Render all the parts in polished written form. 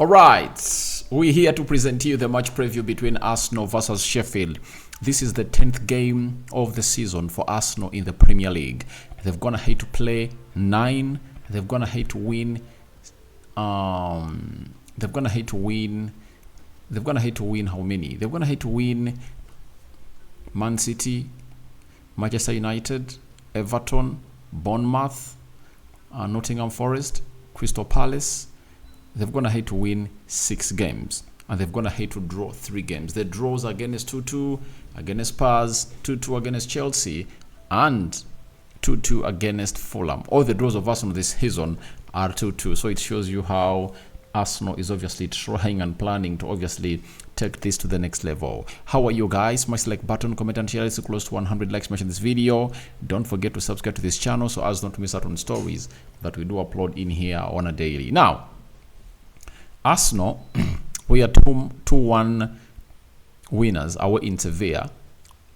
All right, we're here to present to you the match preview between Arsenal versus Sheffield. This is the 10th game of the season for Arsenal in the Premier League. They've gone ahead to play 9. They've gone ahead to win. They've gone ahead to win how many? They've gone ahead to win Man City, Manchester United, Everton, Bournemouth, Nottingham Forest, Crystal Palace. They've gone ahead to win 6 games, and they've gone ahead to draw 3 games. The draws against 2-2 against Spurs, 2-2 against Chelsea, and 2-2 against Fulham. All the draws of Arsenal this season are 2-2. So it shows you how Arsenal is obviously trying and planning to obviously take this to the next level. How are you guys? Smash the like button, comment and share. It's close to 100 likes mentioned this video. Don't forget to subscribe to this channel so as not to miss out on stories that we do upload in here on a daily. Now, Arsenal, we are 2-1 winners away in Sevilla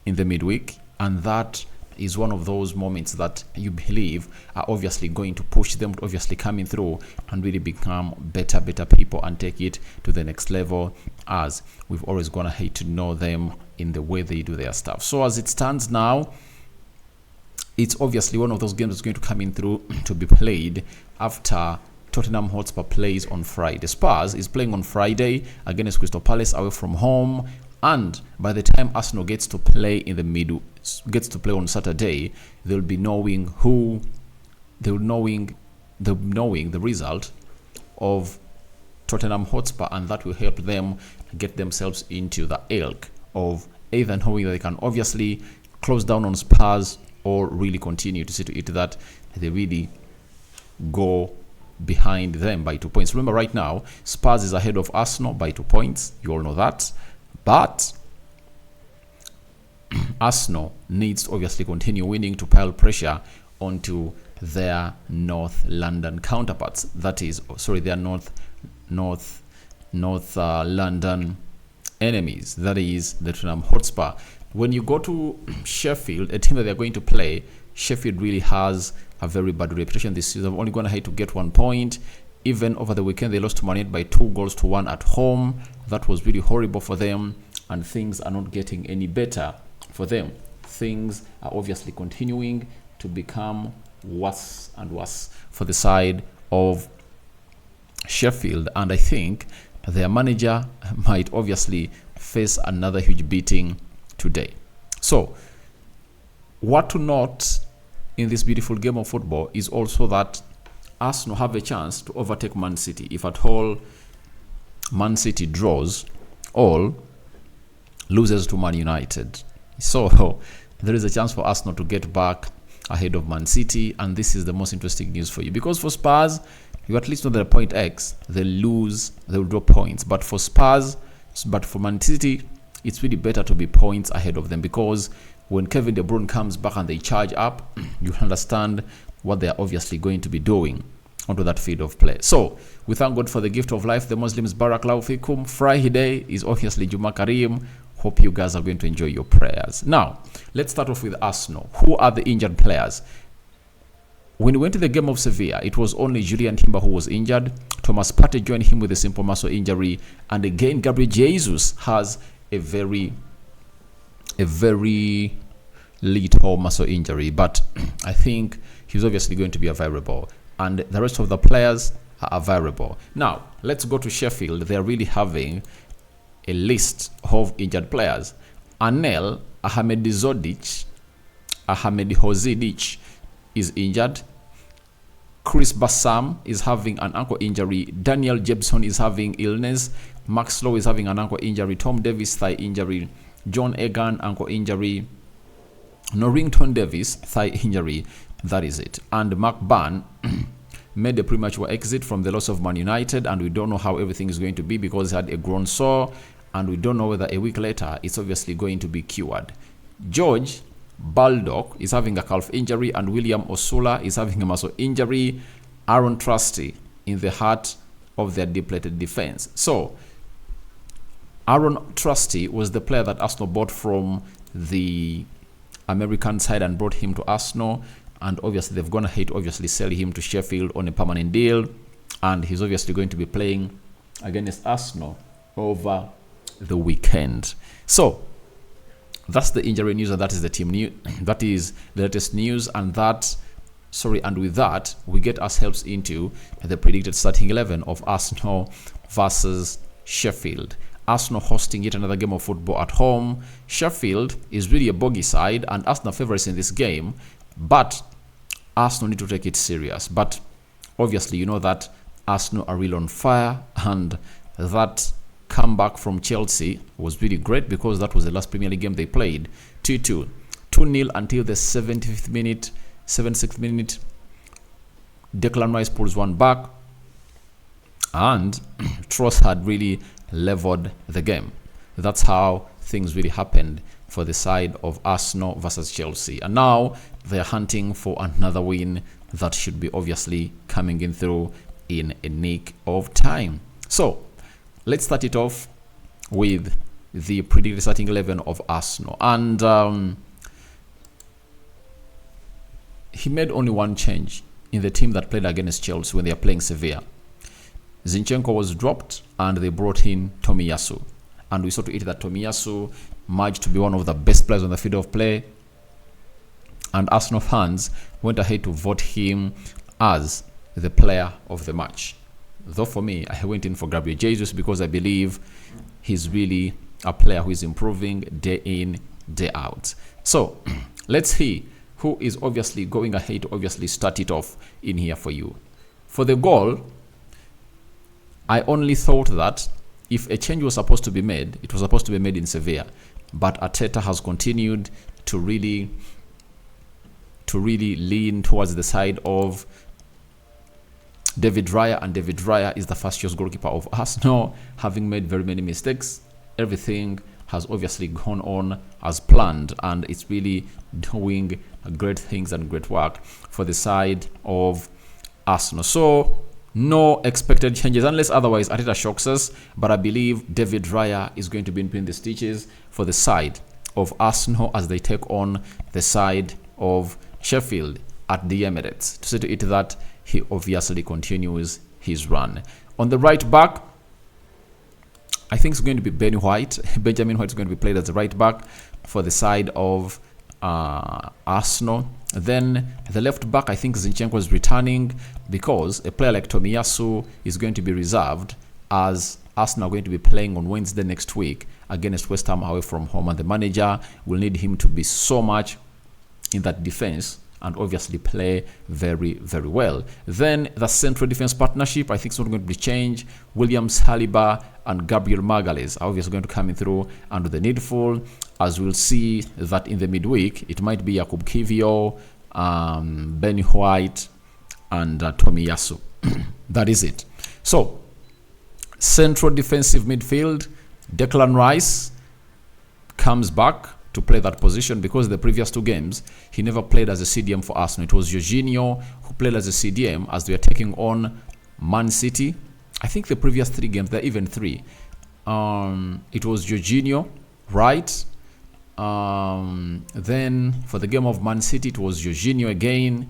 in the midweek, and that is one of those moments that you believe are obviously going to push them to obviously coming through and really become better people and take it to the next level, as we've always gone ahead to know them in the way they do their stuff. So as it stands now, it's obviously one of those games that's going to come in through to be played after Tottenham Hotspur plays on Friday. Spurs is playing on Friday against Crystal Palace away from home, and by the time Arsenal gets to play in the middle, gets to play on Saturday, they'll be knowing the result of Tottenham Hotspur, and that will help them get themselves into the ilk of either knowing that they can obviously close down on Spurs or really continue to see to it that they really go behind them by 2 points. Remember, right now Spurs is ahead of Arsenal by 2 points. You all know that, but Arsenal needs to obviously continue winning to pile pressure onto their North London counterparts. That is, their North London enemies. That is the Tottenham Hotspur. When you go to Sheffield, a team that they're going to play, Sheffield really has a very bad reputation this season. They've only gone ahead to get 1 point. Even over the weekend, they lost to Man United by 2-1 at home. That was really horrible for them, and things are not getting any better for them. Things are obviously continuing to become worse and worse for the side of Sheffield, and I think their manager might obviously face another huge beating today. So, what to note in this beautiful game of football is also that Arsenal have a chance to overtake Man City. If at all Man City draws or loses to Man United. So there is a chance for Arsenal to get back ahead of Man City, and this is the most interesting news for you, because for Spurs, you at least know that at point X, they lose, they will drop points. But for Man City, it's really better to be points ahead of them, because when Kevin De Bruyne comes back and they charge up, you understand what they're obviously going to be doing onto that field of play. So we thank God for the gift of life. The Muslims, Barakallahu Fikum. Friday is obviously Juma Kareem. Hope you guys are going to enjoy your prayers. Now, let's start off with Arsenal. Who are the injured players? When we went to the game of Sevilla, it was only Julian Timber who was injured. Thomas Partey joined him with a simple muscle injury. And again, Gabriel Jesus has a very little muscle injury, but I think he's obviously going to be available, and the rest of the players are available. Now, let's go to Sheffield. They're really having a list of injured players. Anel Ahmedhodzic is injured. Chris Bassam is having an ankle injury. Daniel Jebson is having illness. Max Lowe is having an ankle injury. Tom Davis, thigh injury. John Egan, ankle injury. Norrington Davis, thigh injury. That is it. And Mark Burn made a premature exit from the loss of Man United, and we don't know how everything is going to be, because he had a groin sore, and we don't know whether a week later it's obviously going to be cured. George Baldock is having a calf injury, and William Osula is having a muscle injury. Aaron Trusty in the heart of their depleted defense. So Aaron Trusty was the player that Arsenal bought from the American side and brought him to Arsenal, and obviously they've gone ahead to obviously sell him to Sheffield on a permanent deal, and he's obviously going to be playing against Arsenal over the weekend. So that's the injury news, and that is the team news. That is the latest news, and with that, we get ourselves into the predicted starting 11 of Arsenal versus Sheffield. Arsenal hosting yet another game of football at home. Sheffield is really a bogey side, and Arsenal favorites in this game, but Arsenal need to take it serious. But obviously, you know that Arsenal are really on fire, and that comeback from Chelsea was really great because that was the last Premier League game they played. 2-2. 2-0 until the 76th minute. Declan Rice pulls one back, and Trossard really leveled the game. That's how things really happened for the side of Arsenal versus Chelsea. And now they're hunting for another win that should be obviously coming in through in a nick of time. So let's start it off with the predicted starting 11 of Arsenal. And he made only one change in the team that played against Chelsea when they are playing Sevilla. Zinchenko was dropped and they brought in Tomiyasu. And we saw to it that Tomiyasu merged to be one of the best players on the field of play. And Arsenal fans went ahead to vote him as the player of the match. Though for me, I went in for Gabriel Jesus because I believe he's really a player who is improving day in, day out. So let's see who is obviously going ahead to obviously start it off in here for you. For the goal, I only thought that if a change was supposed to be made, it was supposed to be made in Sevilla. But Arteta has continued to really lean towards the side of David Raya, and David Raya is the first choice goalkeeper of Arsenal, having made very many mistakes. Everything has obviously gone on as planned, and it's really doing great things and great work for the side of Arsenal. So no expected changes unless otherwise Arteta shocks us, but I believe David Raya is going to be in between the stitches for the side of Arsenal as they take on the side of Sheffield at the Emirates, to say to it that he obviously continues his run. On the right back, I think it's going to be Benjamin White is going to be played as the right back for the side of Arsenal. Then the left back, I think Zinchenko is returning because a player like Tomiyasu is going to be reserved, as Arsenal are going to be playing on Wednesday next week against West Ham away from home, and the manager will need him to be so much in that defense and obviously play very, very well. Then the central defense partnership, I think it's not going to be changed. William Saliba and Gabriel Magalhaes are obviously going to come in through under the needful, as we'll see that in the midweek it might be Jakub Kivio, Ben White, and Tomiyasu. That is it. So central defensive midfield, Declan Rice comes back to play that position because the previous two games he never played as a CDM for Arsenal. It was Jorginho who played as a CDM as they were taking on Man City. I think the previous three games, there are even three. It was Jorginho, right? Then for the game of Man City, it was Jorginho again,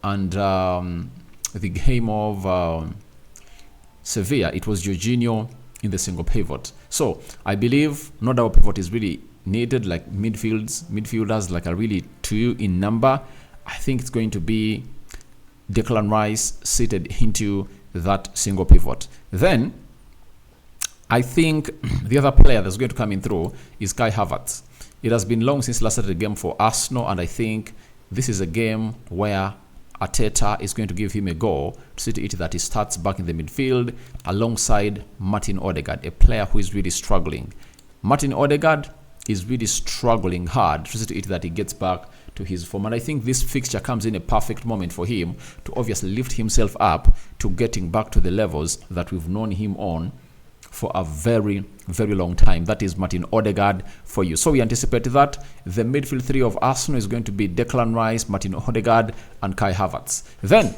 and the game of Sevilla, it was Jorginho in the single pivot. So I believe no double pivot is really needed, like midfielders like are really two in number. I think it's going to be Declan Rice seated into that single pivot. Then I think the other player that's going to come in through is Kai Havertz. It has been long since last Saturday game for Arsenal, and I think this is a game where Arteta is going to give him a go to see to it that he starts back in the midfield alongside Martin Odegaard, a player who is really struggling. Martin Odegaard is really struggling hard to see to it that he gets back to his form, and I think this fixture comes in a perfect moment for him to obviously lift himself up to getting back to the levels that we've known him on for a very, very long time. That is Martin Odegaard for you. So we anticipate that the midfield three of Arsenal is going to be Declan Rice, Martin Odegaard, and Kai Havertz. Then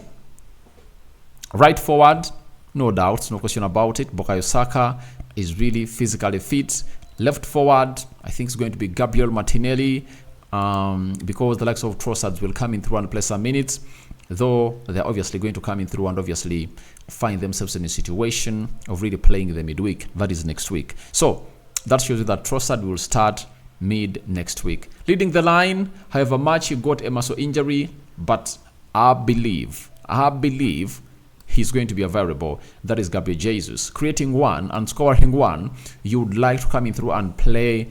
right forward, no doubts, no question about it, Bukayo Saka is really physically fit. Left forward, I think it's going to be Gabriel Martinelli, because the likes of Trossard will come in through and play some minutes. though they're obviously going to come in through and obviously find themselves in a situation of really playing in the midweek. That is next week. So that shows you that Trossard will start mid next week. Leading the line, however much he got a muscle injury, but I believe he's going to be a variable. That is Gabriel Jesus. Creating one and scoring one, you would like to come in through and play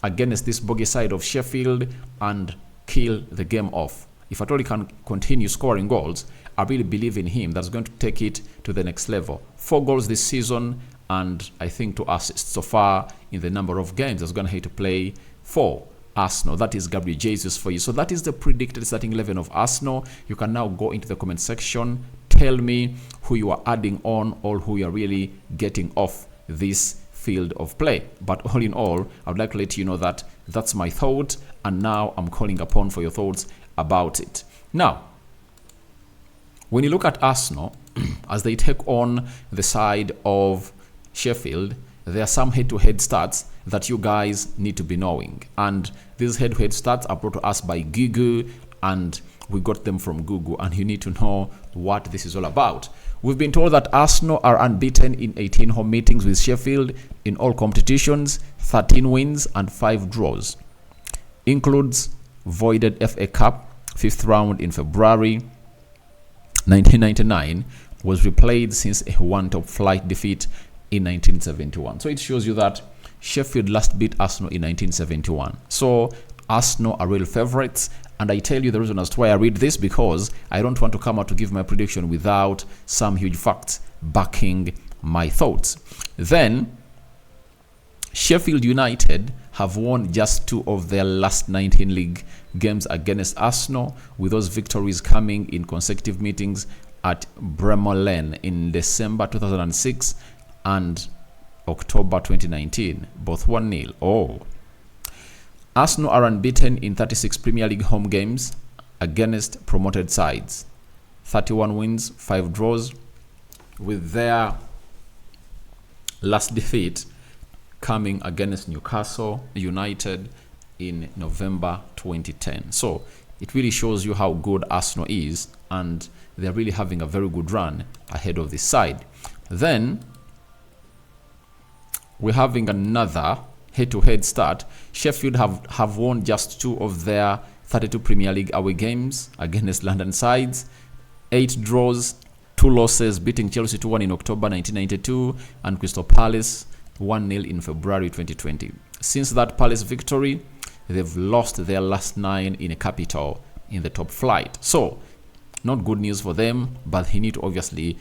against this bogey side of Sheffield and kill the game off. If at all he can continue scoring goals, I really believe in him. That's going to take it to the next level. 4 goals this season, and I think 2 assists so far in the number of games that's going to have to play for Arsenal. That is Gabriel Jesus for you. So that is the predicted starting 11 of Arsenal. You can now go into the comment section, tell me who you are adding on or who you are really getting off this field of play. But all in all, I would like to let you know that that's my thought, and now I'm calling upon for your thoughts about it. Now, when you look at Arsenal as they take on the side of Sheffield, there are some head-to-head stats that you guys need to be knowing, and these head-to-head stats are brought to us by Google, and we got them from Google, and you need to know what this is all about. We've been told that Arsenal are unbeaten in 18 home meetings with Sheffield in all competitions, 13 wins and 5 draws. Includes voided FA Cup, 5th round in February 1999, was replayed since a 1 top flight defeat in 1971. So it shows you that Sheffield last beat Arsenal in 1971. So Arsenal are real favorites, and I tell you the reason as to why I read this, because I don't want to come out to give my prediction without some huge facts backing my thoughts. Then Sheffield United have won just 2 of their last 19 league games against Arsenal, with those victories coming in consecutive meetings at Bramall Lane in December 2006 and October 2019, both 1-0. Arsenal are unbeaten in 36 Premier League home games against promoted sides, 31 wins, 5 draws, with their last defeat coming against Newcastle United in November 2010. So it really shows you how good Arsenal is, and they're really having a very good run ahead of this side. Then we're having another head-to-head start. Sheffield have won just 2 of their 32 Premier League away games against London sides, 8 draws, 2 losses, beating Chelsea 2-1 in October 1992 and Crystal Palace 1-0 in February 2020. Since that Palace victory, they've lost their last 9 in a capital in the top flight. So not good news for them, but they need to obviously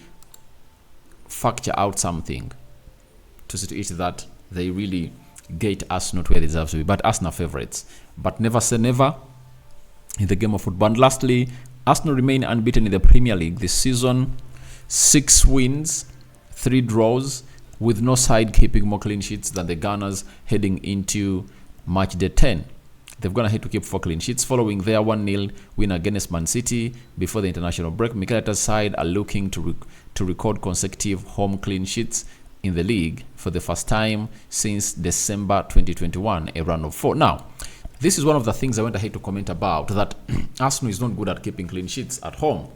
factor out something to see to it that they really get Arsenal to where they deserve to be. But Arsenal favorites. But never say never in the game of football. And lastly, Arsenal remain unbeaten in the Premier League this season. 6 wins, 3 draws, with no side keeping more clean sheets than the Gunners heading into match day 10. They've gone ahead to keep 4 clean sheets following their 1-0 win against Man City before the international break. Mikel Arteta's side are looking to record consecutive home clean sheets in the league for the first time since December 2021, a run of 4. Now, this is one of the things I went ahead to comment about, that Arsenal is not good at keeping clean sheets at home.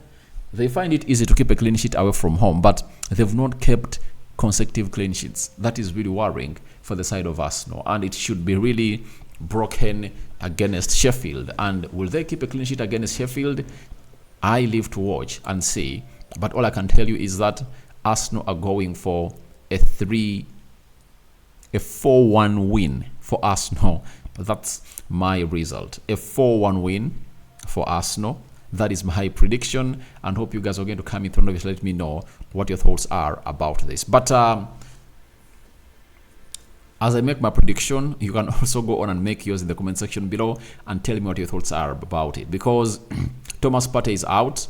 They find it easy to keep a clean sheet away from home, but they've not kept consecutive clean sheets. That is really worrying for the side of Arsenal, and it should be really broken against Sheffield. And will they keep a clean sheet against Sheffield? I live to watch and see, but all I can tell you is that Arsenal are going for a 4-1 win for Arsenal. That's my result. A 4-1 win for Arsenal. That is my prediction, and hope you guys are going to come in and let me know what your thoughts are about this. But as I make my prediction, you can also go on and make yours in the comment section below and tell me what your thoughts are about it. Because Thomas Partey is out,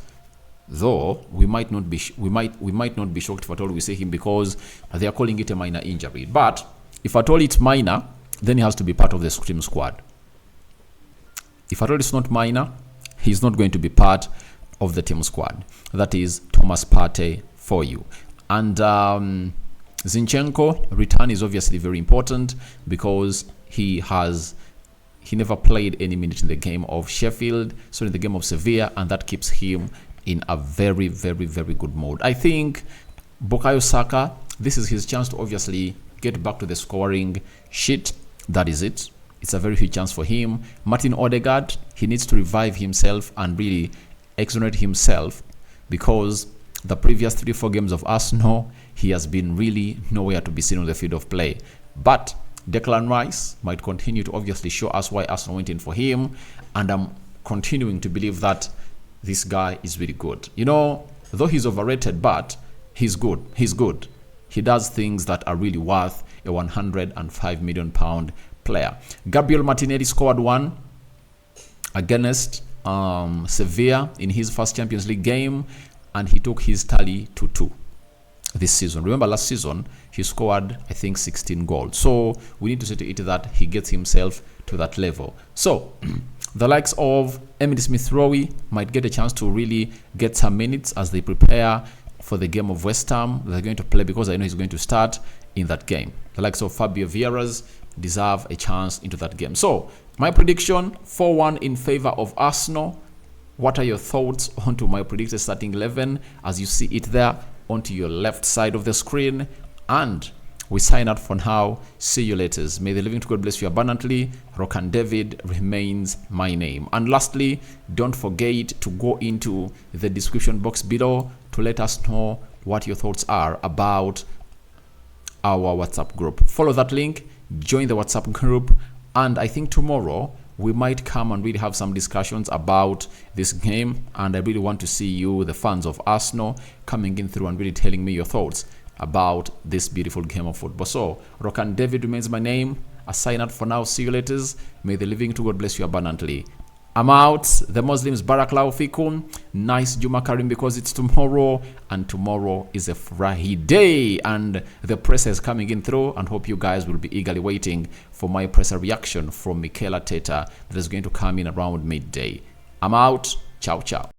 though we might not be shocked if at all we see him, because they are calling it a minor injury. But if at all it's minor, then he has to be part of the team squad. If at all it's not minor, he's not going to be part of the team squad. That is Thomas Partey for you. And Zinchenko return is obviously very important, because he never played any minute in the game of Sheffield, so in the game of Sevilla, and that keeps him in a very, very, very good mode. I think Bukayo Saka, this is his chance to obviously get back to the scoring sheet. That is it. It's a very huge chance for him. Martin Odegaard, he needs to revive himself and really exonerate himself, because the previous 3-4 games of Arsenal, he has been really nowhere to be seen on the field of play. But Declan Rice might continue to obviously show us why Arsenal went in for him, and I'm continuing to believe that this guy is really good. You know, though he's overrated, but he's good. He's good. He does things that are really worth a £105 million player. Gabriel Martinelli scored one against Sevilla in his first Champions League game, and he took his tally to 2 this season. Remember, last season he scored, I think, 16 goals. So we need to see to it that he gets himself to that level. So the likes of Emily Smith-Rowe might get a chance to really get some minutes as they prepare for the game of West Ham they're going to play, because I know he's going to start in that game. The likes of Fabio Vieira's deserve a chance into that game. So my prediction, 4-1 in favor of Arsenal. What are your thoughts onto my predicted starting 11 as you see it there onto your left side of the screen? And we sign out for now. See you later. May the living God bless you abundantly. Rokani David remains my name. And lastly, don't forget to go into the description box below to let us know what your thoughts are about our WhatsApp group. Follow that link, join the WhatsApp group, and I think tomorrow we might come and really have some discussions about this game. And I really want to see you, the fans of Arsenal, coming in through and really telling me your thoughts about this beautiful game of football. So Rokani David remains my name. I sign out for now. See you later. May the living to God bless you abundantly. I'm out. The Muslims, Barakallahu Fikum. Nice Juma Karim, because it's tomorrow, and tomorrow is a Friday, and the presser is coming in through, and hope you guys will be eagerly waiting for my presser reaction from Mikel Arteta that is going to come in around midday. I'm out. Ciao, ciao.